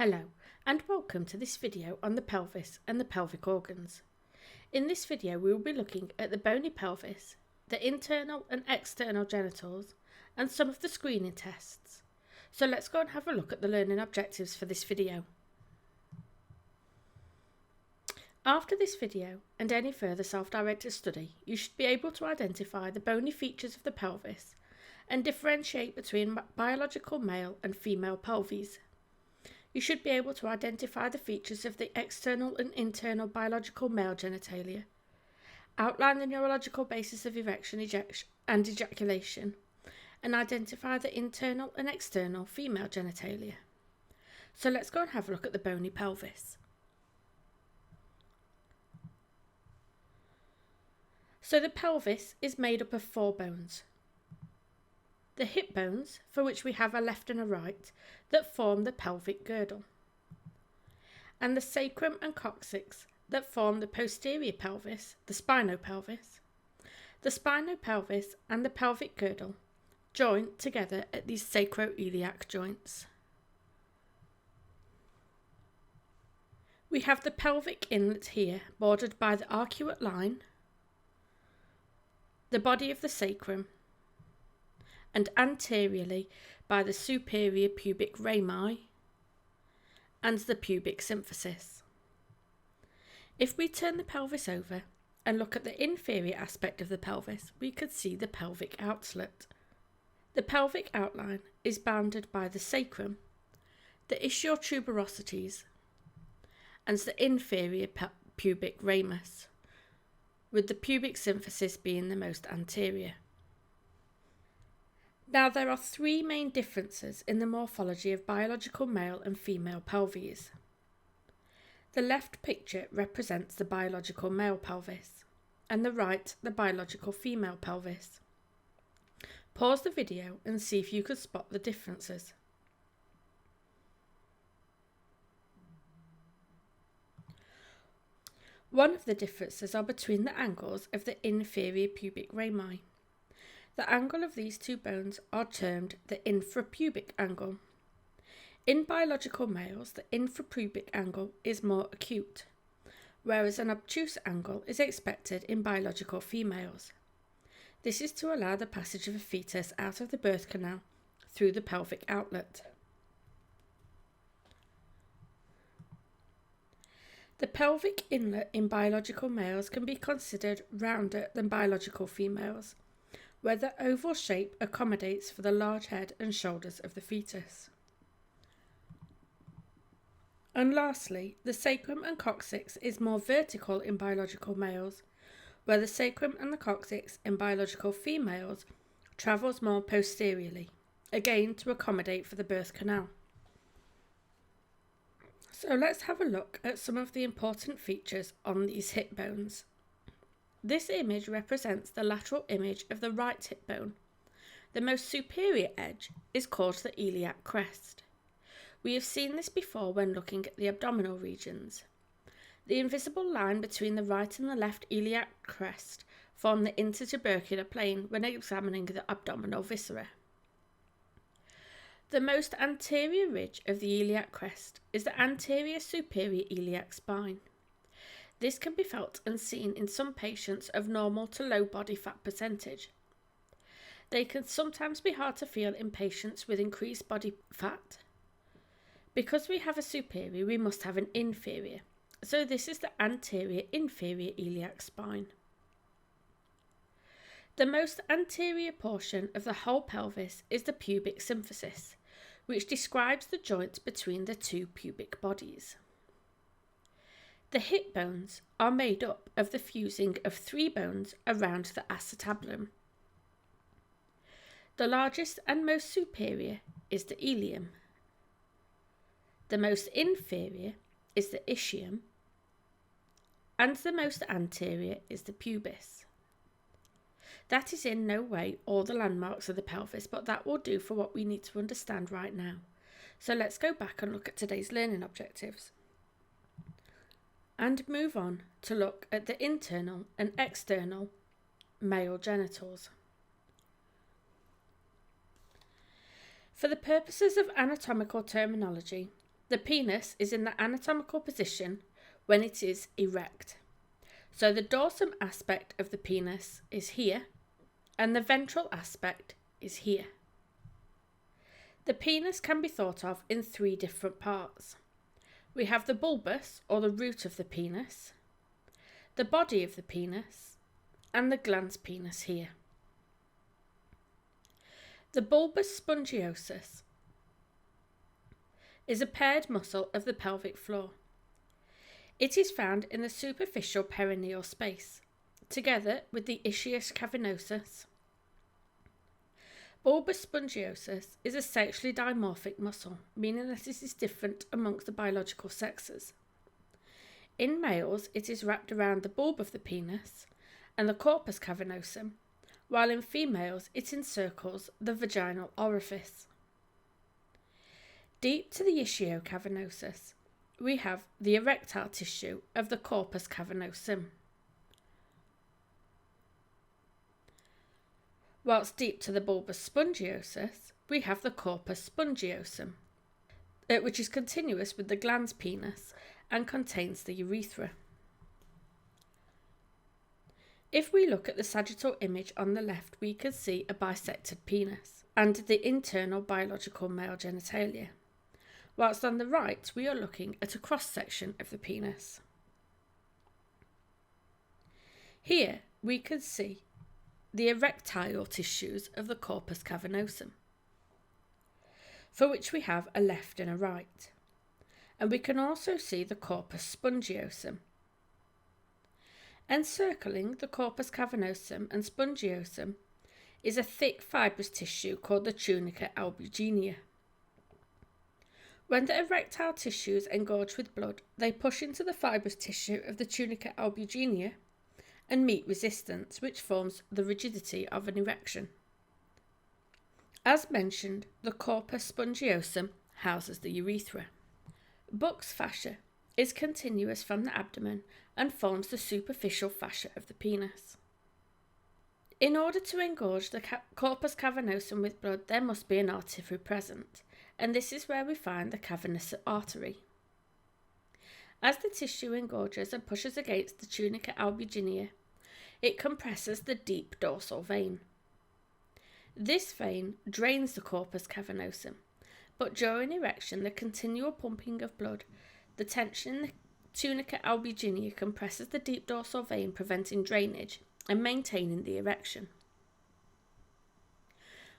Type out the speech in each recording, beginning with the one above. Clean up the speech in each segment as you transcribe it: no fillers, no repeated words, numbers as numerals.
Hello and welcome to this video on the pelvis and the pelvic organs. In this video we will be looking at the bony pelvis, the internal and external genitals and some of the screening tests. So let's go and have a look at the learning objectives for this video. After this video and any further self-directed study, you should be able to identify the bony features of the pelvis and differentiate between biological male and female pelvis. You should be able to identify the features of the external and internal biological male genitalia, outline the neurological basis of erection and ejaculation, and identify the internal and external female genitalia. So let's go and have a look at the bony pelvis. So the pelvis is made up of 4 bones. The hip bones, for which we have a left and a right, that form the pelvic girdle, and the sacrum and coccyx that form the posterior pelvis, the spinopelvis. The spinopelvis and the pelvic girdle join together at these sacroiliac joints. We have the pelvic inlet here, bordered by the arcuate line, the body of the sacrum, and anteriorly by the superior pubic rami and the pubic symphysis. If we turn the pelvis over and look at the inferior aspect of the pelvis, we could see the pelvic outlet. The pelvic outline is bounded by the sacrum, the ischial tuberosities, and the inferior pubic ramus, with the pubic symphysis being the most anterior. Now there are 3 main differences in the morphology of biological male and female pelvis. The left picture represents the biological male pelvis, and the right the biological female pelvis. Pause the video and see if you could spot the differences. One of the differences are between the angles of the inferior pubic rami. The angle of these 2 bones are termed the infrapubic angle. In biological males, the infrapubic angle is more acute, whereas an obtuse angle is expected in biological females. This is to allow the passage of a fetus out of the birth canal through the pelvic outlet. The pelvic inlet in biological males can be considered rounder than biological females, where the oval shape accommodates for the large head and shoulders of the fetus. And lastly, the sacrum and coccyx is more vertical in biological males, where the sacrum and the coccyx in biological females travels more posteriorly, again to accommodate for the birth canal. So let's have a look at some of the important features on these hip bones. This image represents the lateral image of the right hip bone. The most superior edge is called the iliac crest. We have seen this before when looking at the abdominal regions. The invisible line between the right and the left iliac crest form the intertubercular plane when examining the abdominal viscera. The most anterior ridge of the iliac crest is the anterior superior iliac spine. This can be felt and seen in some patients of normal to low body fat percentage. They can sometimes be hard to feel in patients with increased body fat. Because we have a superior, we must have an inferior. So this is the anterior inferior iliac spine. The most anterior portion of the whole pelvis is the pubic symphysis, which describes the joint between the 2 pubic bodies. The hip bones are made up of the fusing of 3 bones around the acetabulum. The largest and most superior is the ilium. The most inferior is the ischium, and the most anterior is the pubis. That is in no way all the landmarks of the pelvis, but that will do for what we need to understand right now. So let's go back and look at today's learning objectives, and move on to look at the internal and external male genitals. For the purposes of anatomical terminology, The penis is in the anatomical position when it is erect. So the dorsum aspect of the penis is here, and the ventral aspect is here. The penis can be thought of in 3 different parts. We have the bulbus, or the root of the penis, the body of the penis, and the glans penis here. The bulbus spongiosus is a paired muscle of the pelvic floor. It is found in the superficial perineal space, together with the ischius cavernosus. Bulbus spongiosus is a sexually dimorphic muscle, meaning that it is different amongst the biological sexes. In males, it is wrapped around the bulb of the penis and the corpus cavernosum, while in females it encircles the vaginal orifice. Deep to the ischiocavernosus, we have the erectile tissue of the corpus cavernosum. Whilst deep to the bulbus spongiosus, we have the corpus spongiosum, which is continuous with the glans penis and contains the urethra. If we look at the sagittal image on the left, we can see a bisected penis and the internal biological male genitalia, whilst on the right we are looking at a cross-section of the penis. Here we can see the erectile tissues of the corpus cavernosum, for which we have a left and a right, and we can also see the corpus spongiosum. Encircling the corpus cavernosum and spongiosum is a thick fibrous tissue called the tunica albuginea. When the erectile tissues engorge with blood, they push into the fibrous tissue of the tunica albuginea and meet resistance, which forms the rigidity of an erection. As mentioned, the corpus spongiosum houses the urethra. Buck's fascia is continuous from the abdomen and forms the superficial fascia of the penis. In order to engorge the corpus cavernosum with blood, there must be an artery present, and this is where we find the cavernous artery. As the tissue engorges and pushes against the tunica albuginea, it compresses the deep dorsal vein. This vein drains the corpus cavernosum, but during erection, the continual pumping of blood, the tension in the tunica albuginea compresses the deep dorsal vein, preventing drainage and maintaining the erection.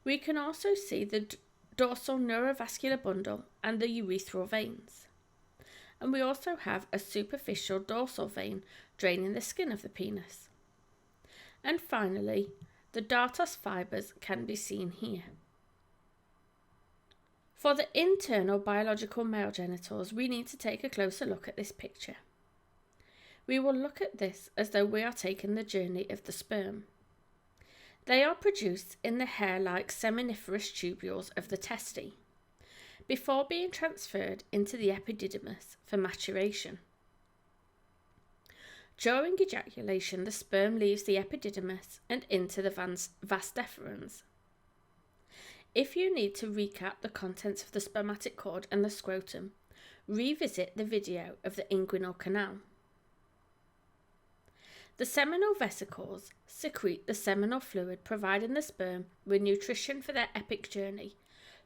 We can also see the dorsal neurovascular bundle and the urethral veins. And we also have a superficial dorsal vein draining the skin of the penis. And finally, the dartos fibres can be seen here. For the internal biological male genitals, we need to take a closer look at this picture. We will look at this as though we are taking the journey of the sperm. They are produced in the hair-like seminiferous tubules of the testi, before being transferred into the epididymis for maturation. During ejaculation, the sperm leaves the epididymis and into the vas deferens. If you need to recap the contents of the spermatic cord and the scrotum, revisit the video of the inguinal canal. The seminal vesicles secrete the seminal fluid, providing the sperm with nutrition for their epic journey,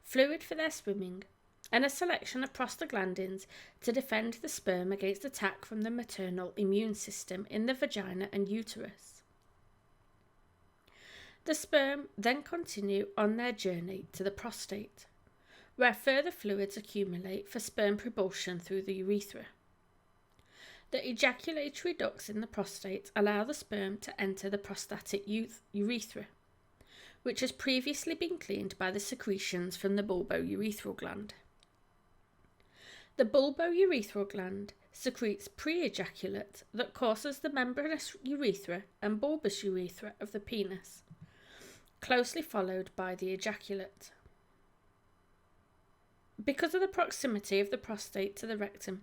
fluid for their swimming, and a selection of prostaglandins to defend the sperm against attack from the maternal immune system in the vagina and uterus. The sperm then continue on their journey to the prostate, where further fluids accumulate for sperm propulsion through the urethra. The ejaculatory ducts in the prostate allow the sperm to enter the prostatic urethra, which has previously been cleaned by the secretions from the bulbourethral gland. The bulbourethral gland secretes pre-ejaculate that causes the membranous urethra and bulbous urethra of the penis, closely followed by the ejaculate. Because of the proximity of the prostate to the rectum,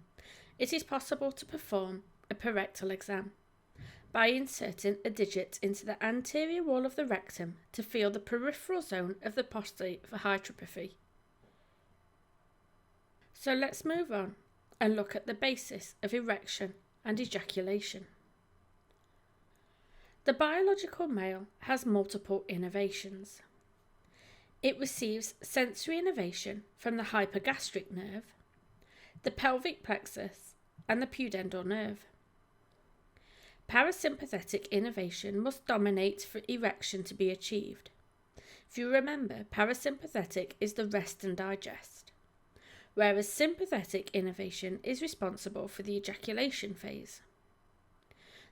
it is possible to perform a perectal exam by inserting a digit into the anterior wall of the rectum to feel the peripheral zone of the prostate for hypertrophy. So let's move on and look at the basis of erection and ejaculation. The biological male has multiple innervations. It receives sensory innervation from the hypogastric nerve, the pelvic plexus, and the pudendal nerve. Parasympathetic innervation must dominate for erection to be achieved. If you remember, parasympathetic is the rest and digest, whereas sympathetic innervation is responsible for the ejaculation phase.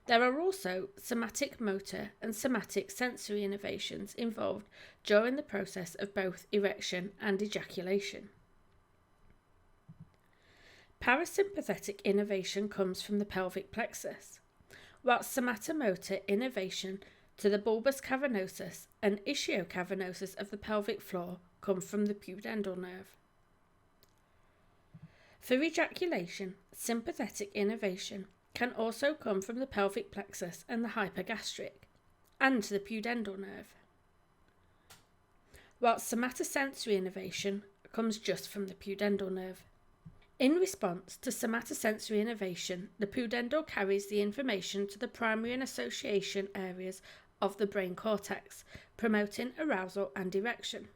There are also somatic motor and somatic sensory innervations involved during the process of both erection and ejaculation. Parasympathetic innervation comes from the pelvic plexus, whilst somatomotor innervation to the bulbus cavernosus and ischiocavernosus of the pelvic floor come from the pudendal nerve. For ejaculation, sympathetic innervation can also come from the pelvic plexus and the hypogastric, and the pudendal nerve, whilst somatosensory innervation comes just from the pudendal nerve. In response to somatosensory innervation, the pudendal carries the information to the primary and association areas of the brain cortex, promoting arousal and erection.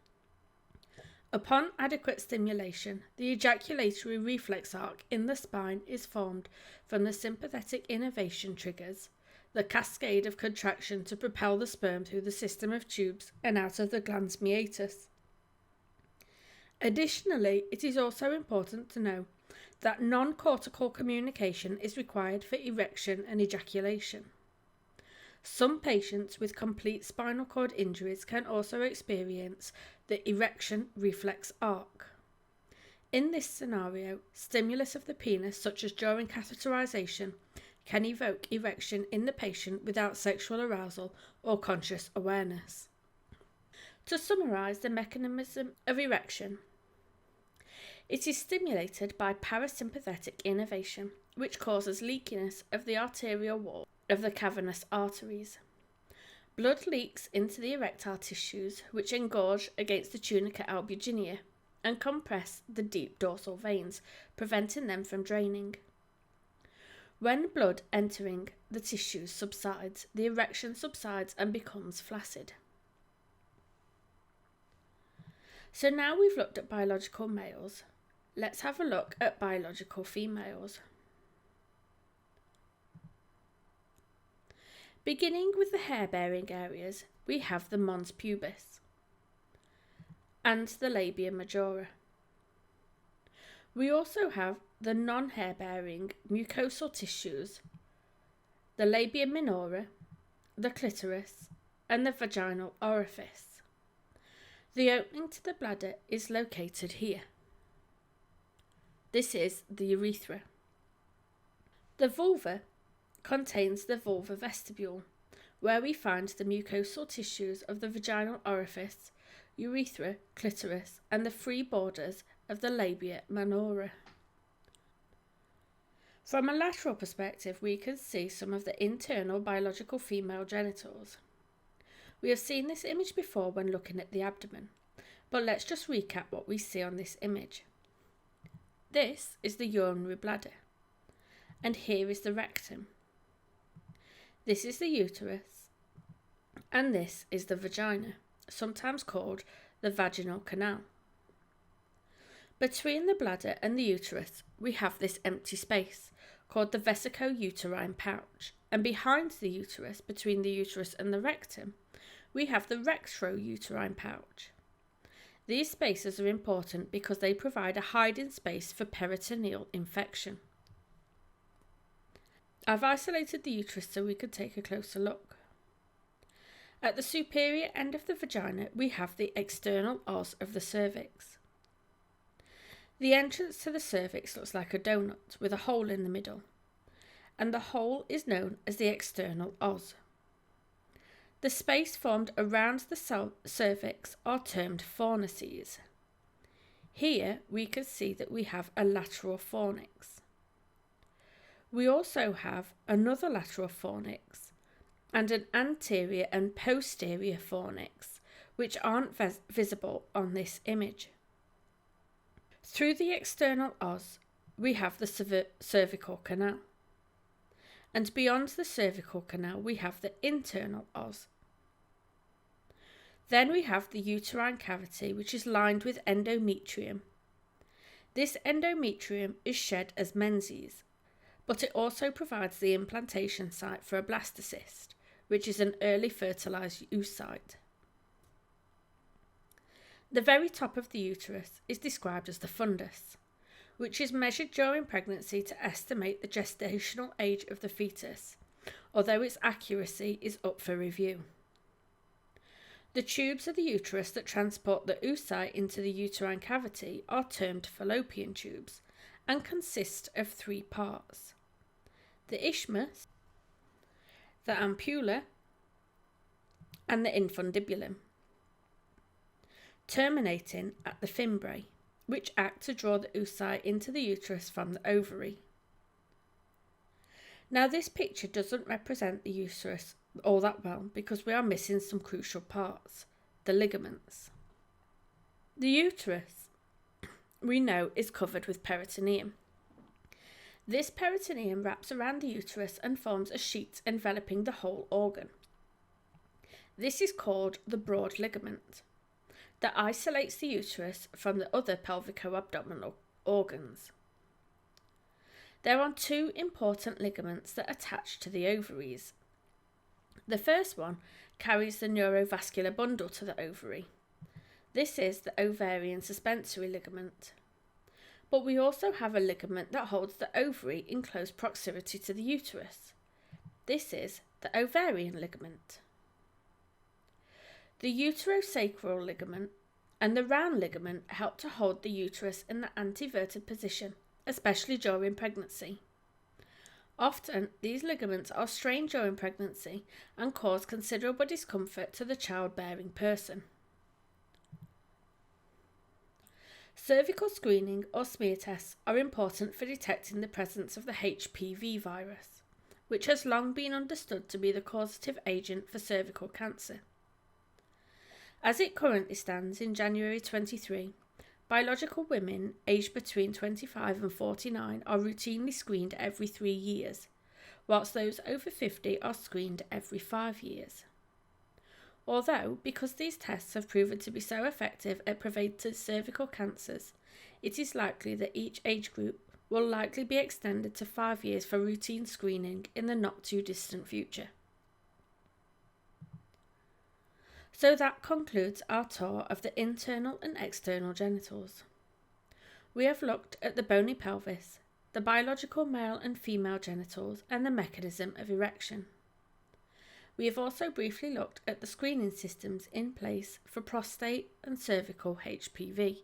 Upon adequate stimulation, the ejaculatory reflex arc in the spine is formed from the sympathetic innervation triggers, the cascade of contraction to propel the sperm through the system of tubes and out of the glans meatus. Additionally, it is also important to know that non-cortical communication is required for erection and ejaculation. Some patients with complete spinal cord injuries can also experience the erection reflex arc. In this scenario, stimulus of the penis, such as during catheterization, can evoke erection in the patient without sexual arousal or conscious awareness. To summarize the mechanism of erection, it is stimulated by parasympathetic innervation, which causes leakiness of the arterial wall of the cavernous arteries. Blood leaks into the erectile tissues, which engorge against the tunica albuginea and compress the deep dorsal veins, preventing them from draining. When blood entering the tissues subsides, the erection subsides and becomes flaccid. So now we've looked at biological males, let's have a look at biological females. Beginning with the hair-bearing areas, we have the mons pubis and the labia majora. We also have the non-hair-bearing mucosal tissues, the labia minora, the clitoris, and the vaginal orifice. The opening to the bladder is located here. This is the urethra. The vulva contains the vulvar vestibule, where we find the mucosal tissues of the vaginal orifice, urethra, clitoris, and the free borders of the labia minora. From a lateral perspective, we can see some of the internal biological female genitals. We have seen this image before when looking at the abdomen, but let's just recap what we see on this image. This is the urinary bladder, and here is the rectum. This is the uterus, and this is the vagina, sometimes called the vaginal canal. Between the bladder and the uterus, we have this empty space called the vesico-uterine pouch, and behind the uterus, between the uterus and the rectum, we have the rectouterine pouch. These spaces are important because they provide a hiding space for peritoneal infection. I've isolated the uterus so we could take a closer look. At the superior end of the vagina, we have the external os of the cervix. The entrance to the cervix looks like a donut with a hole in the middle, and the hole is known as the external os. The space formed around the cervix are termed fornices. Here we can see that we have a lateral fornix. We also have another lateral fornix and an anterior and posterior fornix, which aren't visible on this image. Through the external os, we have the cervical canal. And beyond the cervical canal, we have the internal os. Then we have the uterine cavity, which is lined with endometrium. This endometrium is shed as menses, but it also provides the implantation site for a blastocyst, which is an early fertilised oocyte. The very top of the uterus is described as the fundus, which is measured during pregnancy to estimate the gestational age of the fetus, although its accuracy is up for review. The tubes of the uterus that transport the oocyte into the uterine cavity are termed fallopian tubes and consist of 3 parts: the isthmus, the ampulla, and the infundibulum, terminating at the fimbriae, which act to draw the oocyte into the uterus from the ovary. Now, this picture doesn't represent the uterus all that well because we are missing some crucial parts, the ligaments. The uterus, we know, is covered with peritoneum. This peritoneum wraps around the uterus and forms a sheet enveloping the whole organ. This is called the broad ligament, that isolates the uterus from the other pelvico-abdominal organs. There are 2 important ligaments that attach to the ovaries. The first one carries the neurovascular bundle to the ovary. This is the ovarian suspensory ligament. But we also have a ligament that holds the ovary in close proximity to the uterus. This is the ovarian ligament. The uterosacral ligament and the round ligament help to hold the uterus in the anteverted position, especially during pregnancy. Often, these ligaments are strained during pregnancy and cause considerable discomfort to the childbearing person. Cervical screening or smear tests are important for detecting the presence of the HPV virus, which has long been understood to be the causative agent for cervical cancer. As it currently stands in January 23, biological women aged between 25 and 49 are routinely screened every 3 years, whilst those over 50 are screened every 5 years. Although, because these tests have proven to be so effective at preventing cervical cancers, it is likely that each age group will likely be extended to 5 years for routine screening in the not too distant future. So that concludes our tour of the internal and external genitals. We have looked at the bony pelvis, the biological male and female genitals, and the mechanism of erection. We have also briefly looked at the screening systems in place for prostate and cervical HPV,